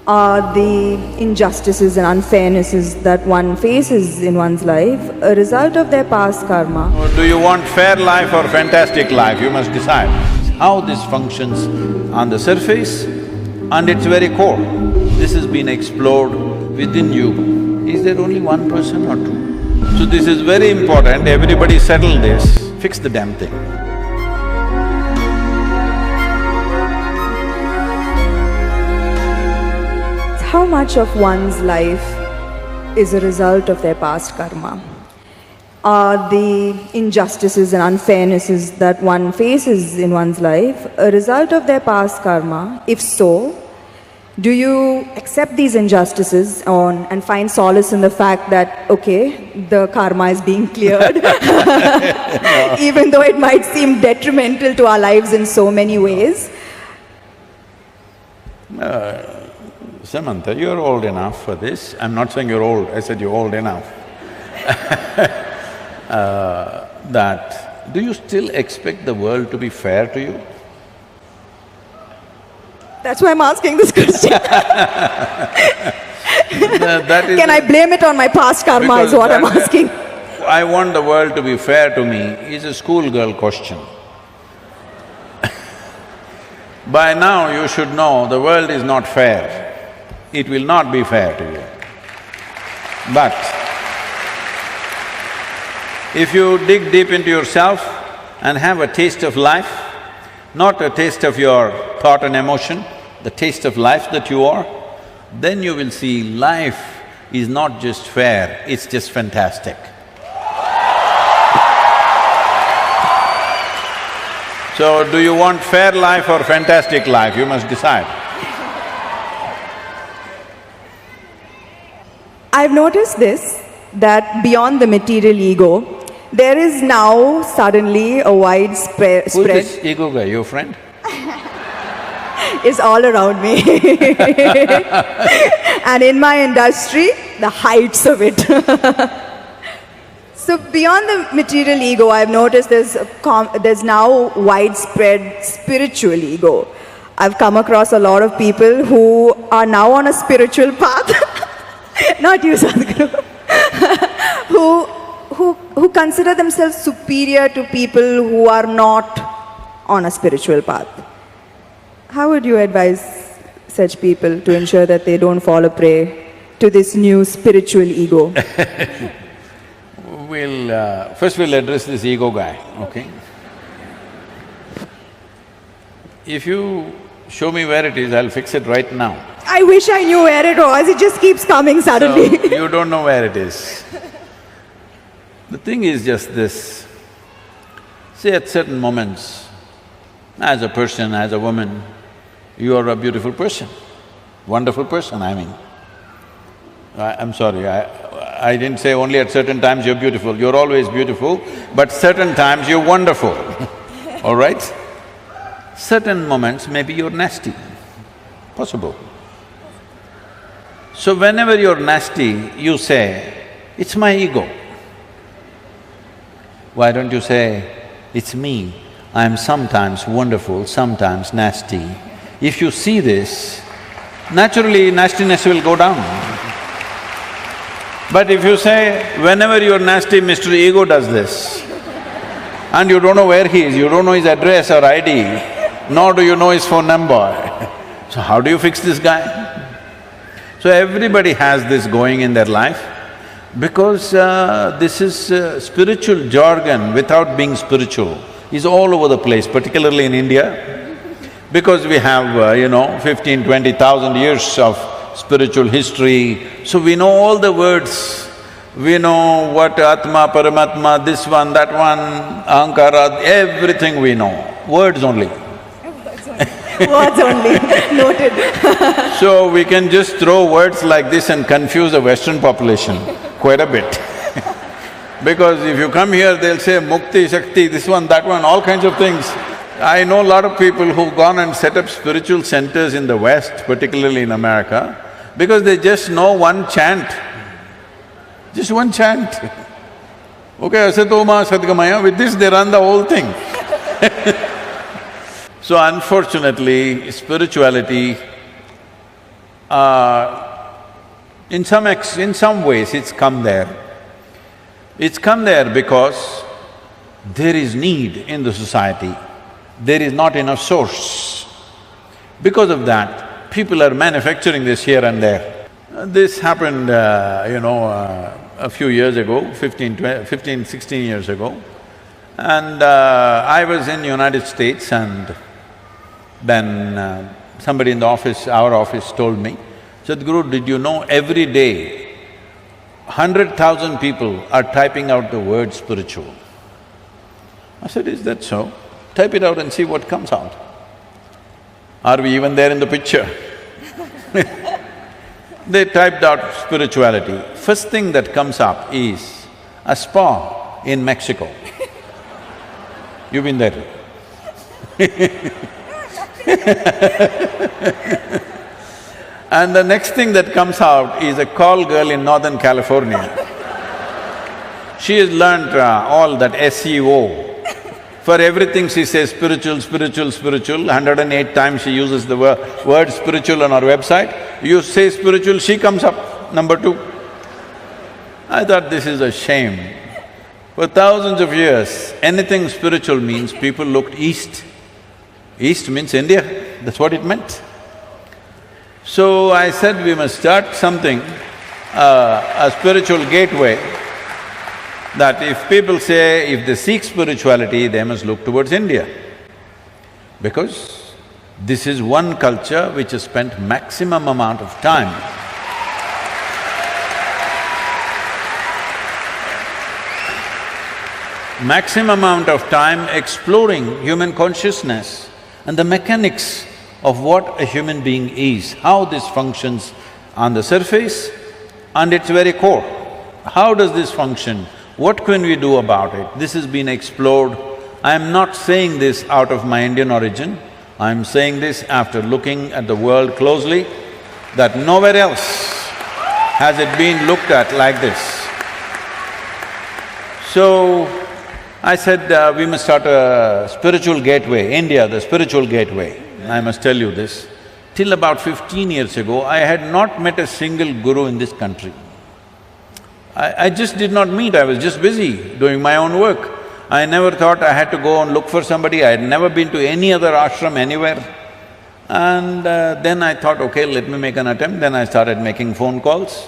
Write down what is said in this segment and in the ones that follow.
Are the injustices and unfairnesses that one faces in one's life a result of their past karma? Or do you want fair life or fantastic life? You must decide. How this functions on the surface and its very core. This has been explored within you. Is there only one person or two? So this is very important, everybody settle this, fix the damn thing. How much of one's life is a result of their past karma? Are the injustices and unfairnesses that one faces in one's life a result of their past karma? If so, do you accept these injustices and find solace in the fact that, okay, the karma is being cleared, even though it might seem detrimental to our lives in so many ways? Samantha, you're old enough for this. I'm not saying you're old, I said you're old enough. Do you still expect the world to be fair to you? That's why I'm asking this question. Can I blame it on my past karma is what I'm asking. I want the world to be fair to me is a schoolgirl question. By now you should know the world is not fair. It will not be fair to you. But if you dig deep into yourself and have a taste of life, not a taste of your thought and emotion, the taste of life that you are, then you will see life is not just fair, it's just fantastic. So, do you want fair life or fantastic life? You must decide. I've noticed this, that beyond the material ego, there is now suddenly a widespread… Who's this ego guy, your friend? Is all around me. And in my industry, the heights of it. So beyond the material ego, I've noticed there's now widespread spiritual ego. I've come across a lot of people who are now on a spiritual path not you, Sadhguru, who consider themselves superior to people who are not on a spiritual path. How would you advise such people to ensure that they don't fall a prey to this new spiritual ego? First we'll address this ego guy, okay? If you show me where it is, I'll fix it right now. I wish I knew where it was, it just keeps coming suddenly. So, you don't know where it is. The thing is just this, see at certain moments, as a person, as a woman, you are a beautiful person, wonderful person, I mean. I'm sorry, I didn't say only at certain times you're beautiful, you're always beautiful, but certain times you're wonderful, all right? Certain moments maybe you're nasty, possible. So whenever you're nasty, you say, it's my ego. Why don't you say, it's me, I'm sometimes wonderful, sometimes nasty. If you see this, naturally nastiness will go down. But if you say, whenever you're nasty, Mr. Ego does this, and you don't know where he is, you don't know his address or ID, nor do you know his phone number, so how do you fix this guy? So everybody has this going in their life because this is spiritual jargon without being spiritual is all over the place, particularly in India, because we have 15, 20,000 years of spiritual history, so we know all the words. We know what Atma, Paramatma, this one, that one, Ahankara, everything we know, words only. Words only, noted. So we can just throw words like this and confuse the Western population quite a bit. Because if you come here, they'll say Mukti, Shakti, this one, that one, all kinds of things. I know a lot of people who've gone and set up spiritual centers in the West, particularly in America, because they just know one chant, just one chant. Okay, Asatoma Sadgamaya, with this they run the whole thing. So unfortunately, spirituality in some ways it's come there. It's come there because there is need in the society, there is not enough source. Because of that, people are manufacturing this here and there. This happened, a few years ago, 16 years ago. And I was in United States, and then somebody in the office, our office, told me, "Sadhguru, did you know every day 100,000 people are typing out the word spiritual?" I said, "Is that so? Type it out and see what comes out. Are we even there in the picture?" They typed out spirituality. First thing that comes up is a spa in Mexico. You've been there. And the next thing that comes out is a call girl in Northern California. She has learnt all that SEO. For everything she says spiritual, spiritual, spiritual. 108 times she uses the word spiritual on her website. You say spiritual, she comes up, number 2. I thought this is a shame. For thousands of years, anything spiritual means people looked east. East means India, that's what it meant. So I said we must start something, a spiritual gateway, that if people say if they seek spirituality, they must look towards India. Because this is one culture which has spent maximum amount of time exploring human consciousness and the mechanics of what a human being is, how this functions on the surface and its very core. How does this function? What can we do about it? This has been explored. I am not saying this out of my Indian origin, I am saying this after looking at the world closely, that nowhere else has it been looked at like this. So, I said, we must start a spiritual gateway, India, the spiritual gateway. I must tell you this, till about 15 years ago, I had not met a single guru in this country. I just did not meet, I was just busy doing my own work. I never thought I had to go and look for somebody, I had never been to any other ashram anywhere. And then I thought, okay, let me make an attempt, then I started making phone calls.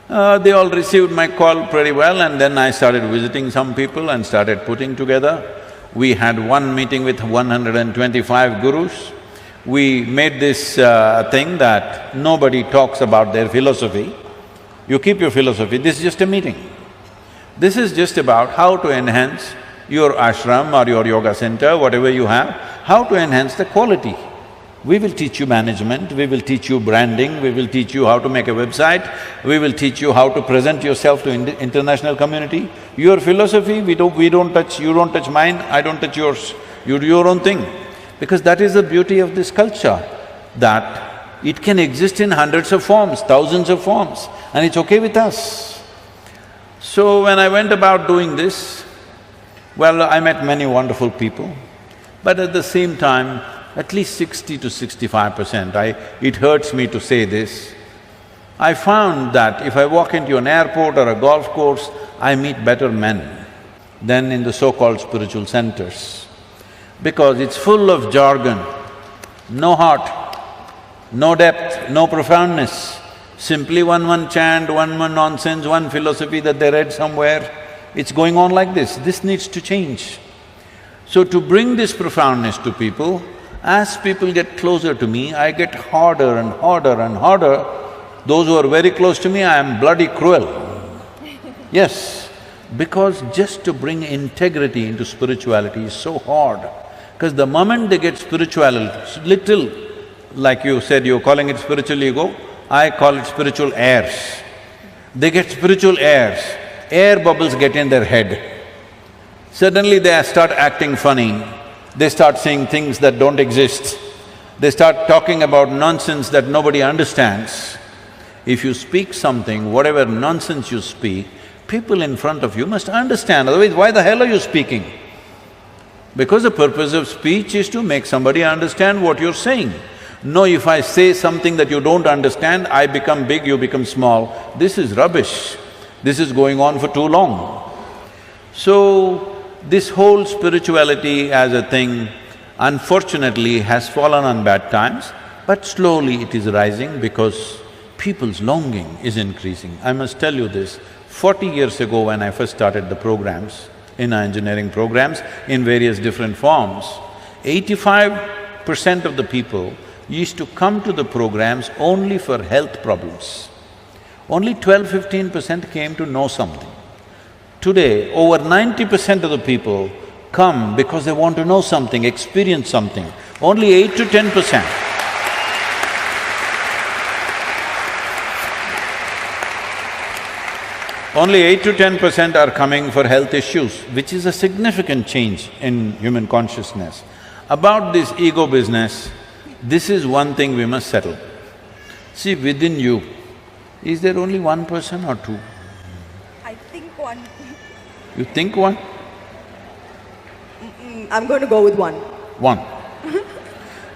They all received my call pretty well, and then I started visiting some people and started putting together. We had one meeting with 125 gurus. We made this thing that nobody talks about their philosophy. You keep your philosophy, this is just a meeting. This is just about how to enhance your ashram or your yoga center, whatever you have, how to enhance the quality. We will teach you management, we will teach you branding, we will teach you how to make a website, we will teach you how to present yourself to international community. Your philosophy, we don't touch, you don't touch mine, I don't touch yours, you do your own thing. Because that is the beauty of this culture, that it can exist in hundreds of forms, thousands of forms, and it's okay with us. So when I went about doing this, well, I met many wonderful people, but at the same time, at least 60 to 65%, it hurts me to say this, I found that if I walk into an airport or a golf course, I meet better men than in the so-called spiritual centers. Because it's full of jargon, no heart, no depth, no profoundness, simply one chant, one nonsense, one philosophy that they read somewhere. It's going on like this needs to change. So to bring this profoundness to people, as people get closer to me, I get harder and harder and harder. Those who are very close to me, I am bloody cruel. Yes, because just to bring integrity into spirituality is so hard. Because the moment they get spirituality, little, like you said, you're calling it spiritual ego, I call it spiritual airs. They get spiritual airs, air bubbles get in their head. Suddenly they start acting funny, they start saying things that don't exist, they start talking about nonsense that nobody understands. If you speak something, whatever nonsense you speak, people in front of you must understand, otherwise why the hell are you speaking? Because the purpose of speech is to make somebody understand what you're saying. No, if I say something that you don't understand, I become big, you become small. This is rubbish. This is going on for too long. So, this whole spirituality as a thing, unfortunately, has fallen on bad times, but slowly it is rising because people's longing is increasing. I must tell you this, 40 years ago when I first started the programs, in our engineering programs, in various different forms, 85% of the people used to come to the programs only for health problems. Only 12–15% came to know something. Today, over 90% of the people come because they want to know something, experience something. Only 8 to 10%. Only 8 to 10% are coming for health issues, which is a significant change in human consciousness. About this ego business, this is one thing we must settle. See, within you, is there only one person or two? I think one. You think one? I'm going to go with one. One.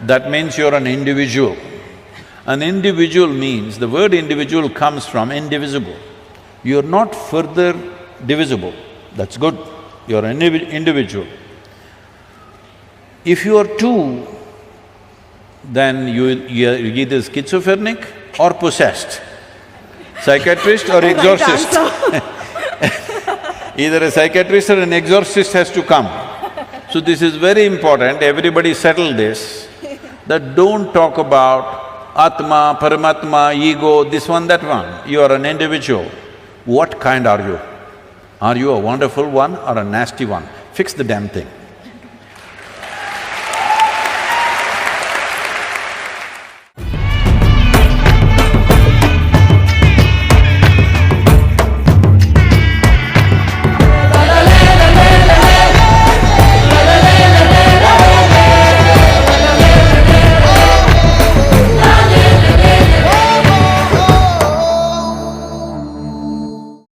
That means you're an individual. An individual means, the word individual comes from indivisible. You're not further divisible, that's good, you're an individual. If you are two, then you're either schizophrenic or possessed, psychiatrist or exorcist. Either a psychiatrist or an exorcist has to come. So this is very important, everybody settle this, that don't talk about Atma, Paramatma, ego, this one, that one. You are an individual. What kind are you? Are you a wonderful one or a nasty one? Fix the damn thing.